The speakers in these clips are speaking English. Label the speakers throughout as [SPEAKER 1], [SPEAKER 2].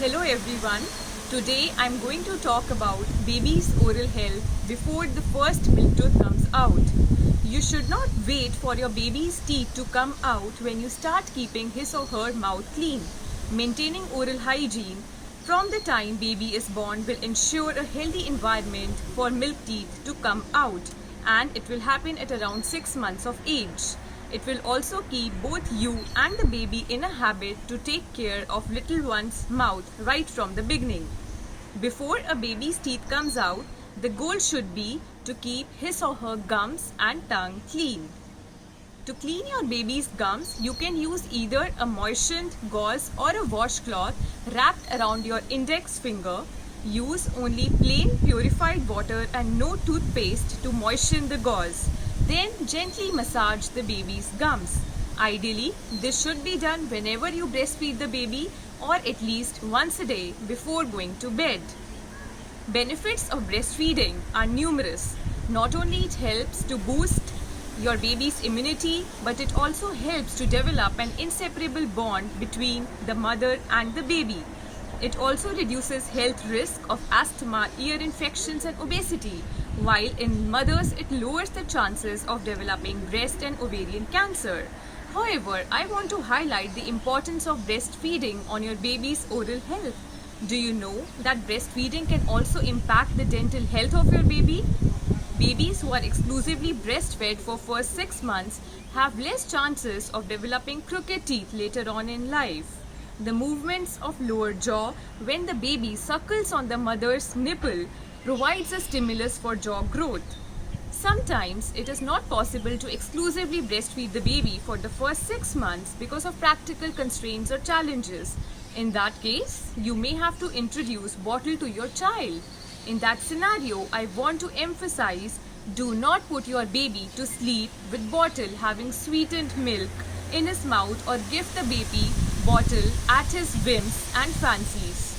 [SPEAKER 1] Hello everyone. Today I'm going to talk about baby's oral health before the first milk tooth comes out. You should not wait for your baby's teeth to come out when you start keeping his or her mouth clean. Maintaining oral hygiene from the time baby is born will ensure a healthy environment for milk teeth to come out, and it will happen at around 6 months of age. It will also keep both you and the baby in a habit to take care of little one's mouth right from the beginning. Before a baby's teeth comes out, the goal should be to keep his or her gums and tongue clean. To clean your baby's gums, you can use either a moistened gauze or a washcloth wrapped around your index finger. Use only plain purified water and no toothpaste to moisten the gauze. Then gently massage the baby's gums. Ideally, this should be done whenever you breastfeed the baby or at least once a day before going to bed. Benefits of breastfeeding are numerous. Not only it helps to boost your baby's immunity, but it also helps to develop an inseparable bond between the mother and the baby. It also reduces health risk of asthma, ear infections and obesity, while in mothers it lowers the chances of developing breast and ovarian cancer. However, I want to highlight the importance of breastfeeding on your baby's oral health. Do you know that breastfeeding can also impact the dental health of your baby? Babies who are exclusively breastfed for first 6 months have less chances of developing crooked teeth later on in life. The movements of lower jaw when the baby suckles on the mother's nipple provides a stimulus for jaw growth. Sometimes it is not possible to exclusively breastfeed the baby for the first 6 months because of practical constraints or challenges. In that case, you may have to introduce bottle to your child. In that scenario, I want to emphasize, do not put your baby to sleep with bottle having sweetened milk in his mouth or give the baby bottle at his whims and fancies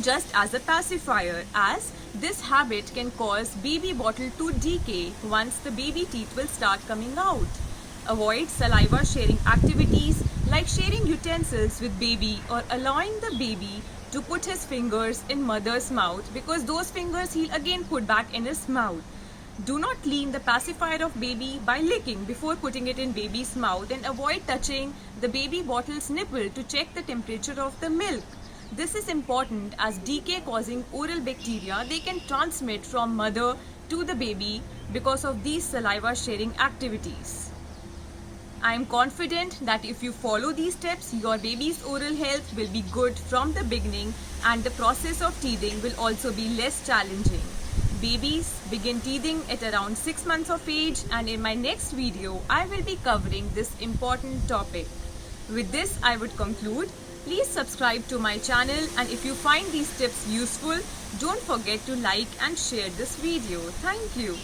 [SPEAKER 1] just as a pacifier, as this habit can cause baby bottle to decay once the baby teeth will start coming out. Avoid saliva sharing activities like sharing utensils with baby or allowing the baby to put his fingers in mother's mouth, because those fingers he'll again put back in his mouth. Do not clean the pacifier of baby by licking before putting it in baby's mouth, and avoid touching the baby bottle's nipple to check the temperature of the milk. This is important as decay causing oral bacteria they can transmit from mother to the baby because of these saliva sharing activities. I am confident that if you follow these steps, your baby's oral health will be good from the beginning and the process of teething will also be less challenging. Babies begin teething at around 6 months of age, and in my next video, I will be covering this important topic. With this, I would conclude. Please subscribe to my channel, and if you find these tips useful, don't forget to like and share this video. Thank you.